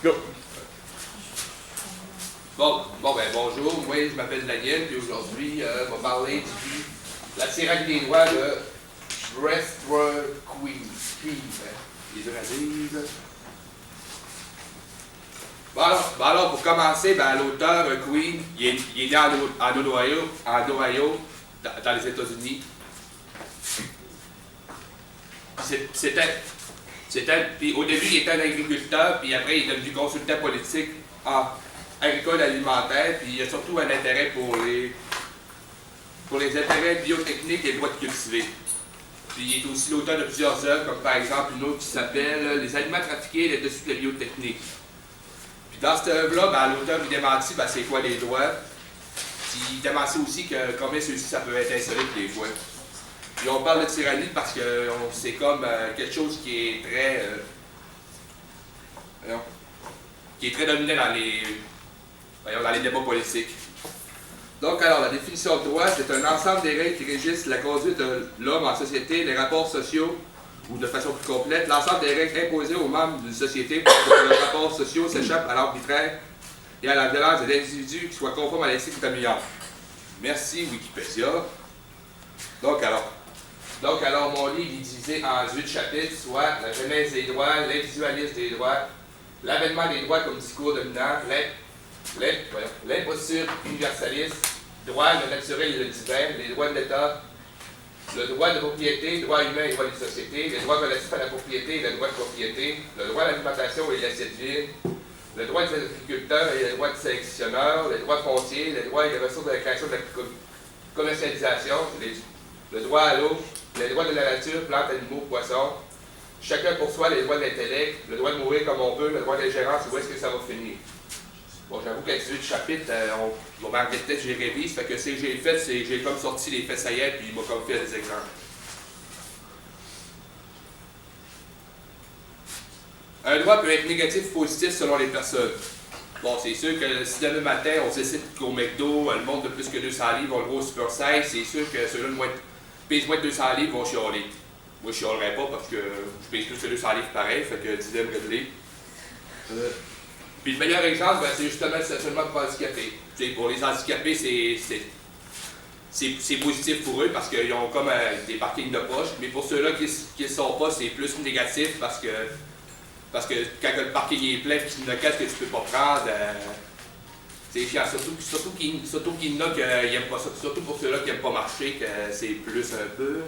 Go. Bonjour, moi je m'appelle Daniel, puis aujourd'hui, on va parler de la tyrannie des droits de Brestward Queen. Les deux à dire. Alors, pour commencer, l'auteur Queen, il est né en Ohio, dans les États-Unis. Puis au début, il était un agriculteur, puis après, il est devenu consultant politique en agricole alimentaire, puis il a surtout un intérêt pour les intérêts biotechniques et le droit de cultiver. Puis il est aussi l'auteur de plusieurs œuvres, comme par exemple une autre qui s'appelle « Les aliments trafiqués et les dessus de la biotechnique ». Puis dans cette œuvre-là, l'auteur il démentit c'est quoi les droits. Puis il démentit aussi que combien ceux-ci ça peut être insolite des fois. Puis on parle de tyrannie parce que c'est comme quelque chose qui est très dominant dans les débats politiques. Donc, alors, la définition de droit, c'est un ensemble des règles qui régissent la conduite de l'homme en société, les rapports sociaux, ou de façon plus complète, l'ensemble des règles imposées aux membres d'une société pour que les rapports sociaux s'échappent à l'arbitraire et à la violence des individus qui soient conformes à l'éthique dominante. Merci Wikipédia. Donc alors, mon livre est divisé en 8 chapitres, soit la genèse des droits, l'individualisme des droits, l'avènement des droits comme discours dominant, l'imposture universaliste, droit, le naturel et le divin, les droits de l'État, le droit de propriété, le droit humain et le droit des sociétés, les droits relatifs à la propriété et le droit de propriété, le droit à l'alimentation et l'assiette vide, le droit des agriculteurs et le droit des sélectionneurs, les droits fonciers, les droits et les ressources de la création de la commercialisation, le droit à l'eau, les droits de la nature, plantes, animaux, poissons, chacun pour soi, les droits de l'intellect, le droit de mourir comme on peut, le droit d'ingérence, où est-ce que ça va finir? Bon, j'avoue qu'avec ce chapitre, on m'a marqué de tête, j'ai révisé, fait que ce que j'ai fait, c'est que j'ai comme sorti les faits saillants, puis il m'a comme fait des exemples. Un droit peut être négatif ou positif selon les personnes. Bon, c'est sûr que si demain matin, on décide qu'au McDo, le monde de plus que 200 livres, on le gros super size, c'est sûr que ceux-là pèsent moins de 200 livres vont chialer. Moi, je chialerais pas parce que je pèse plus que 200 livres pareil, fait que dis-le me révéler. Puis le meilleur exemple, c'est justement le stationnement pour handicapés. Pour les handicapés, c'est positif pour eux parce qu'ils ont comme des parkings de poche, mais pour ceux-là qui ne le sont pas, c'est plus négatif parce que quand le parking est plein et qu'il y a une caisse que tu ne peux pas prendre, c'est chiant. Surtout qu'il y en a qui n'aiment pas ça. Surtout pour ceux-là qui n'aiment pas marcher, que c'est plus un peu.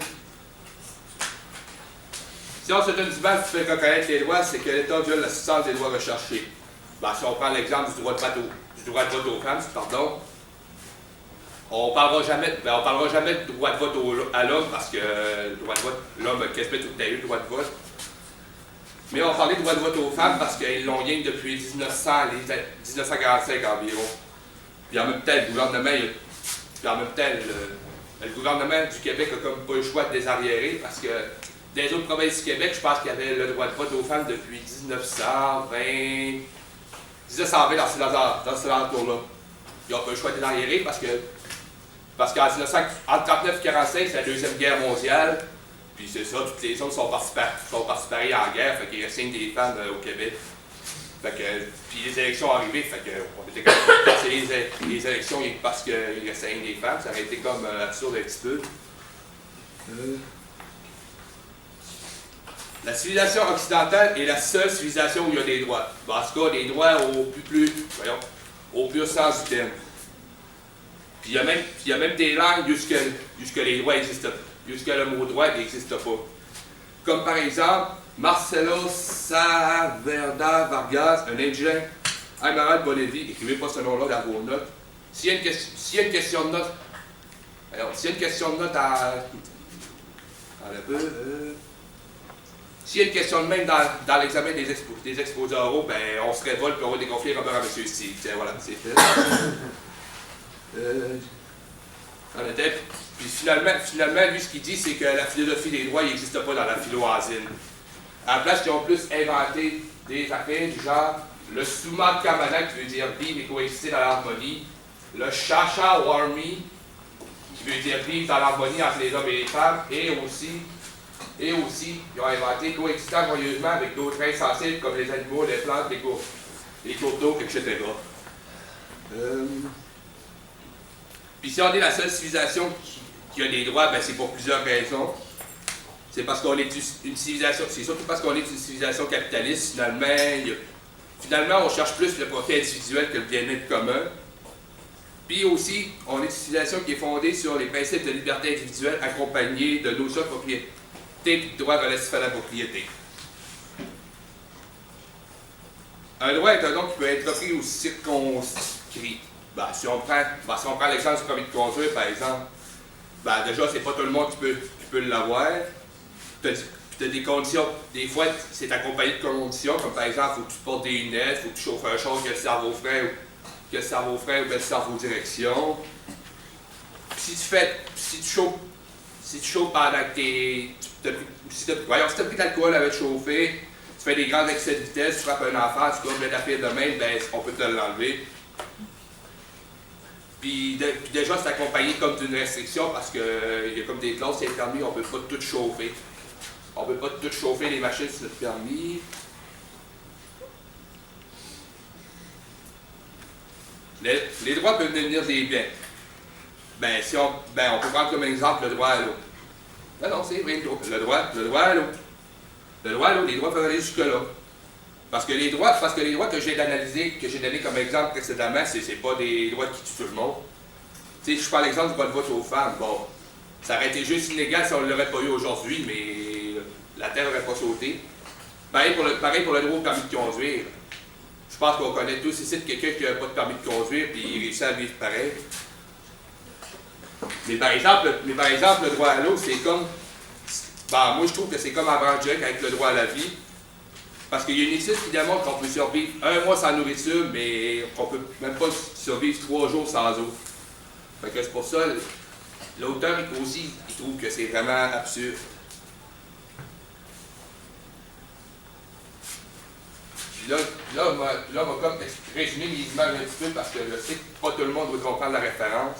Si on se donne du mal pour faire reconnaître les droits, c'est que l'État viole la substance des droits recherchés. Si on prend l'exemple du droit de vote aux femmes, on ne parlera jamais de droit de vote à l'homme parce que le droit de vote, l'homme a quasiment tout eu le droit de vote. Mais on parlait de droit de vote aux femmes parce qu'ils l'ont gagné depuis 1945 environ. Puis en même temps, le gouvernement du Québec a comme pas le choix de désarriérer parce que dans les autres provinces du Québec, je pense qu'il y avait le droit de vote aux femmes depuis 1920 dans ce alentour-là. Ils n'ont pas le choix de désarriérer parce qu'en 1939 et 1945, c'est la Deuxième Guerre mondiale. Puis c'est ça, toutes les autres sont participées en guerre, fait qu'il restait des femmes au Québec. Puis les élections sont arrivées, fait qu'on était comme passer les élections parce qu'il restait des femmes, ça aurait été comme absurde un petit peu. La civilisation occidentale est la seule civilisation où il y a des droits. En tout cas, des droits au pur sens du terme. Puis il y a même des langues jusque les droits existent. Jusque le mot droit n'existe pas. Comme par exemple, Marcelo Saavedra Vargas, un indigène amiral de Bolivie, écrivez pas ce nom-là dans vos notes. S'il y a une question de note, s'il y a une question de note s'il y a une question de même dans l'examen des exposés oraux, on se révolte et on va déconfier Robert à M. Steve. Tiens, voilà, c'est fait. Puis finalement, lui, ce qu'il dit, c'est que la philosophie des droits n'existe pas dans la philo-asile. À la place, ils ont plus inventé des affaires du genre le Summa Kamana, qui veut dire vivre et coexister dans l'harmonie, le Shasha Warmi, qui veut dire vivre dans l'harmonie entre les hommes et les femmes, et aussi, ils ont inventé coexistant joyeusement avec d'autres insensibles comme les animaux, les plantes, les coteaux, etc. Puis si on est la seule civilisation qui a des droits, ben c'est pour plusieurs raisons. C'est parce qu'on est une civilisation, c'est surtout parce qu'on est une civilisation capitaliste, finalement on cherche plus le profit individuel que le bien-être commun. Puis aussi, on est une civilisation qui est fondée sur les principes de liberté individuelle accompagnés de notions de propriété et de droits relatifs à la propriété. Un droit est un nom qui peut être repris ou circonscrit. Si on prend l'exemple du permis de conduire, par exemple, déjà, c'est pas tout le monde qui peut l'avoir. Tu as des conditions, des fois, c'est accompagné de conditions, comme par exemple, il faut que tu portes des lunettes, il faut que tu chauffes un char qui a le cerveau frein ou le cerveau direction. Puis si tu chauffes pendant que si tu as pris de l'alcool avec chauffer, tu fais des grands excès de vitesse, tu frappes un enfant, tu cours la pile de main, ben on peut te l'enlever. Puis déjà, c'est accompagné comme d'une restriction parce qu'il y a comme des clauses qui sont permis, on ne peut pas tout chauffer. On ne peut pas tout chauffer les machines sur notre permis. Les droits peuvent devenir des biens. On peut prendre comme exemple le droit à l'eau. Non, c'est vrai, le droit à l'eau. Le droit à l'eau, les droits peuvent aller jusque-là. Parce que les droits que j'ai analysés, que j'ai donné comme exemple précédemment, c'est pas des droits qui tuent tout le monde. Si je prends l'exemple du droit de vote aux femmes, bon, ça aurait été juste illégal si on ne l'aurait pas eu aujourd'hui, mais la Terre n'aurait pas sauté. Pareil pour le droit au permis de conduire. Je pense qu'on connaît tous ici quelqu'un qui n'a pas de permis de conduire et il réussit à vivre pareil. Mais par exemple, le droit à l'eau, c'est comme... moi, je trouve que c'est comme en branche directe avec le droit à la vie. Parce qu'il y a une étude qui démontre qu'on peut survivre 1 mois sans nourriture, mais qu'on ne peut même pas survivre 3 jours sans eau. Fait que c'est pour ça, l'auteur aussi, il trouve que c'est vraiment absurde. Puis là, on va comme résumer les images un petit peu parce que je sais que pas tout le monde va comprendre la référence.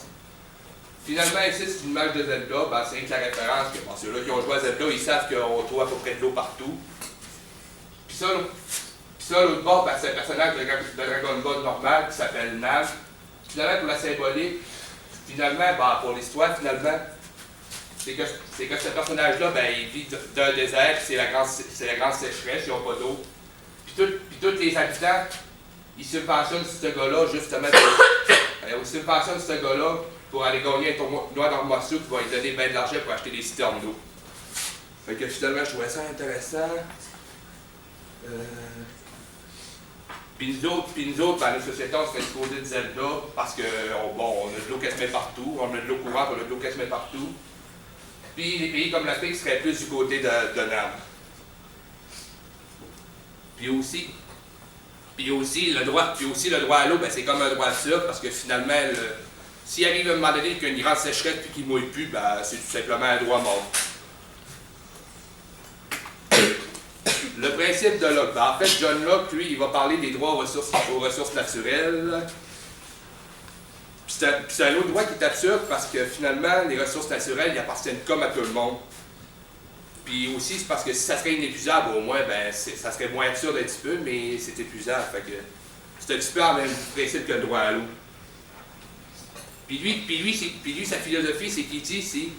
Finalement, ici, c'est une image de Zelda, c'est la référence que ceux-là qui ont joué à Zelda, ils savent qu'on trouve à peu près de l'eau partout. Puis ça, l'autre bord, c'est un personnage de Dragon Ball normal qui s'appelle Nav. Finalement, pour la symbolique, pour l'histoire, c'est que ce personnage-là, il vit d'un désert, puis c'est la grande sécheresse, ils n'ont pas d'eau. Puis tous les habitants, ils subventionnent ce gars-là, justement, pour aller gagner un tournoi d'arts-martiaux qui va lui donner bien de l'argent pour acheter des citernes d'eau. Fait que finalement, je trouvais ça intéressant. Puis nous autres, notre société, on serait exposé de Zelda parce qu'on a de l'eau quasiment partout, on a de l'eau courante, on a de l'eau quasiment partout. Puis les pays comme l'Afrique seraient plus du côté de Nam. Puis aussi le droit à l'eau, c'est comme un droit sûr parce que finalement, s'il arrive à un moment donné qu'il y a une grande sécheresse et qu'il ne mouille plus, c'est tout simplement un droit mort. Le principe de Locke. En fait, John Locke, lui, il va parler des droits aux ressources naturelles. Puis c'est un autre droit qui est absurde parce que finalement, les ressources naturelles, ils appartiennent comme à tout le monde. Puis aussi, c'est parce que si ça serait inépuisable, au moins, ça serait moins absurde un petit peu, mais c'est épuisable. Fait que c'est un petit peu le même principe que le droit à l'eau. Puis lui, sa philosophie, c'est qu'il dit,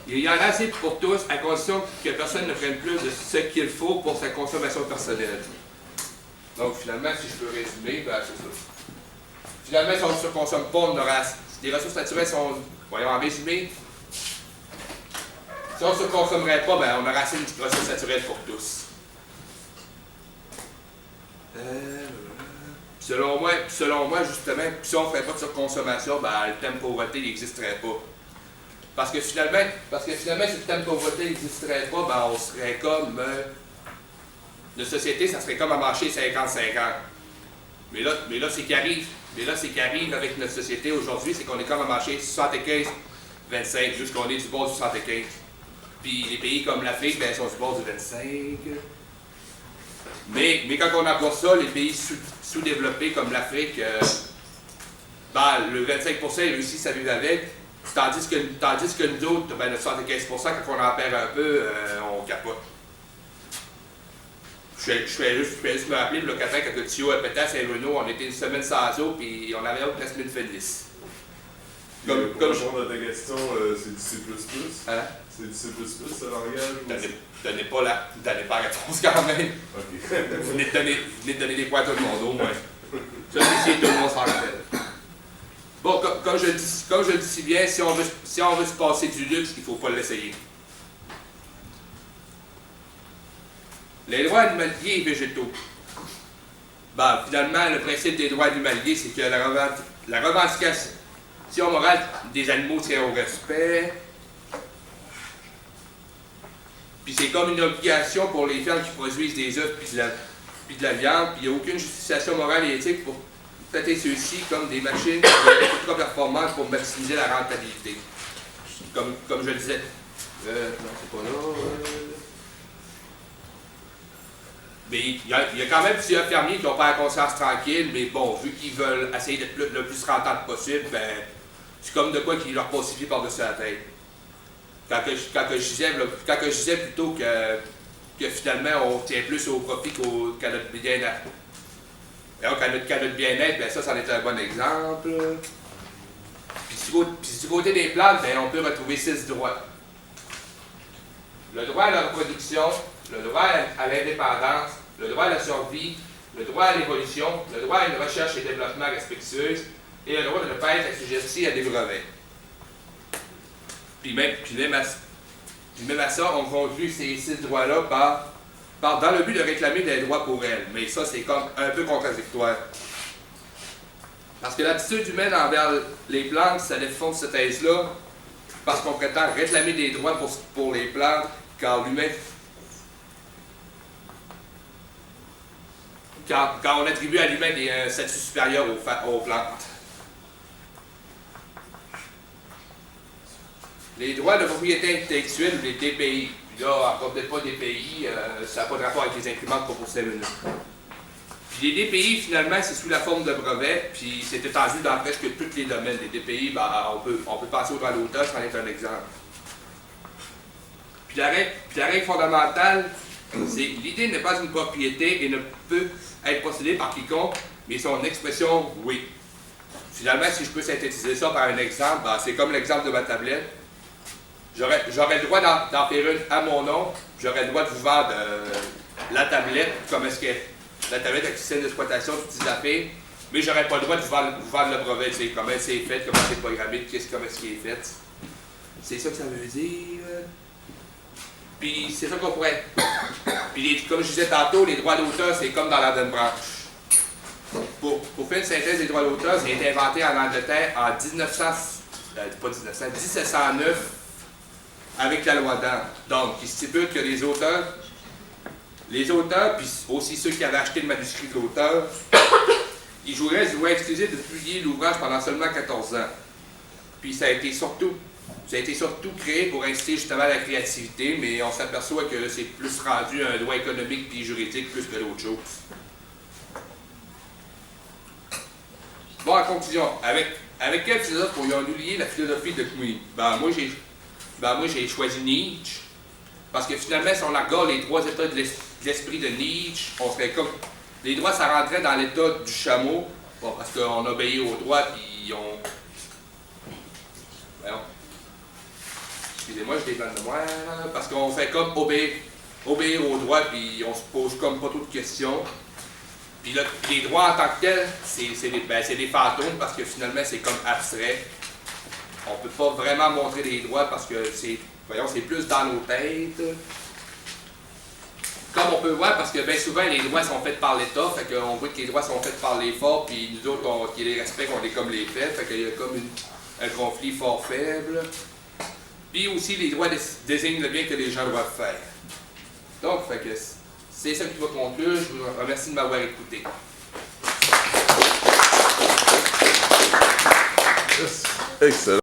il y en a assez pour tous, à condition que personne ne prenne plus de ce qu'il faut pour sa consommation personnelle. Donc finalement, si je peux résumer, c'est ça. Finalement, si on ne se consomme pas, on aura... Les ressources naturelles sont... Voyons, en résumé, si on ne se consommerait pas, on aura assez de ressources naturelles pour tous. Selon moi, justement, si on ne ferait pas de surconsommation, le thème pauvreté n'existerait pas. Parce que finalement, si le thème pauvreté n'existerait pas, on serait comme... notre société, ça serait comme un marché 50-50. Mais là, c'est qui arrive avec notre société aujourd'hui, c'est qu'on est comme un marché 75-25, juste qu'on est du bord du 75. Puis les pays comme l'Afrique, sont du bord du 25. Mais quand on aborde ça, les pays sous-développés comme l'Afrique, le 25% ils réussissent à vivre avec, tandis que nous autres, le 75%, quand on en perd un peu, on capote. je fais juste me rappeler, le locataire, quand le tuyau a pété à Saint-Bruno, on était une semaine sans eau, puis on avait presque une fin de lisse. Pour répondre à ta question, c'est du C++. Hein? C'est du C++, ce langage? Donnez pas la réponse quand même. Ok. Vous venez de donner des points à tout le monde, au moins. Ça, c'est tout le monde s'en rappelle. Bon, comme je le dis si bien, si on veut se passer du luxe, il ne faut pas l'essayer. Les droits animaliers et végétaux. Ben, finalement, le principe des droits animaliers, c'est que la revendication morale des animaux tient au respect. Puis c'est comme une obligation pour les fermes qui produisent des œufs puis de la viande, puis il n'y a aucune justification morale et éthique pour traiter ceux-ci comme des machines ultra performantes pour maximiser la rentabilité. Comme je le disais. Non, c'est pas là. Mais il y a quand même plusieurs fermiers qui n'ont pas la conscience tranquille, mais bon, vu qu'ils veulent essayer d'être le plus rentable possible, ben, c'est comme de quoi qui leur pacifie par-dessus la tête. Quand je disais plutôt que finalement on tient plus au profit qu'à notre bien-être. Alors qu'à notre bien-être, ben ça, c'en est un bon exemple. Puis du côté des plantes, ben, on peut retrouver 6 droits. Le droit à la reproduction, le droit à l'indépendance, le droit à la survie, le droit à l'évolution, le droit à une recherche et développement respectueuse, et le droit de ne pas être assujetti à des brevets. Puis même à ça, on conclut ces 6 droits-là dans le but de réclamer des droits pour elles. Mais ça, c'est comme un peu contradictoire. Parce que l'attitude humaine envers les plantes, ça défonce cette thèse-là, parce qu'on prétend réclamer des droits pour les plantes, quand on attribue à l'humain un statut supérieur aux plantes. Les droits de propriété intellectuelle ou les DPI. Puis là, encore peut-être pas DPI, ça n'a pas de rapport avec les imprimantes pour 5 minutes. Puis les DPI, finalement, c'est sous la forme de brevets, puis c'est étendu dans presque tous les domaines. Les DPI, ben, on peut passer au droit d'auteur, ça en est un exemple. Puis la règle fondamentale, c'est l'idée n'est pas une propriété et ne peut être possédée par quiconque, mais son expression, oui. Finalement, si je peux synthétiser ça par un exemple, ben, c'est comme l'exemple de ma tablette. J'aurais le droit d'en faire une à mon nom, j'aurais le droit de vous vendre la tablette, comme est-ce que la tablette avec système d'exploitation, toutes ces affaires, mais j'aurais pas le droit de vous vendre le brevet, tu sais, comment c'est fait, comment c'est programmé, comment est-ce qu'il est fait. C'est ça que ça veut dire. Puis c'est ça qu'on pourrait. Puis comme je disais tantôt, les droits d'auteur, c'est comme dans la donne branche. Pour faire une synthèse des droits d'auteur, ça a été inventé en Angleterre en 1709 avec la loi d'Anne. Donc, qui stipule que les auteurs, puis aussi ceux qui avaient acheté le manuscrit de l'auteur, ils joueraient du droit exclusif de publier l'ouvrage pendant seulement 14 ans. Puis ça a été surtout créé pour inciter justement la créativité, mais on s'aperçoit que c'est plus rendu un droit économique puis juridique plus que d'autres choses. Bon, en conclusion, avec quel philosophe pourrions-nous lier la philosophie de Queen? Ben moi j'ai choisi Nietzsche, parce que finalement, si on regarde les 3 états de l'esprit de Nietzsche, on serait comme... Les droits, ça rentrait dans l'état du chameau, bon, parce qu'on obéit aux droits, puis on... Voyons. Excusez-moi, je déplane de moi, parce qu'on fait comme obéir aux droits, puis on se pose comme pas trop de questions. Puis là, les droits en tant que tels, c'est des fantômes, parce que finalement, c'est comme abstrait. On ne peut pas vraiment montrer des droits parce que c'est plus dans nos têtes. Comme on peut voir, parce que bien souvent, les droits sont faits par l'État, fait qu'on voit que les droits sont faits par les forts, puis nous autres, qui les respectent, on est comme les faibles, fait qu'il y a comme un conflit fort-faible. Puis aussi, les droits désignent le bien que les gens doivent faire. Donc, fait que c'est ça qui va conclure. Je vous remercie de m'avoir écouté. Excellent.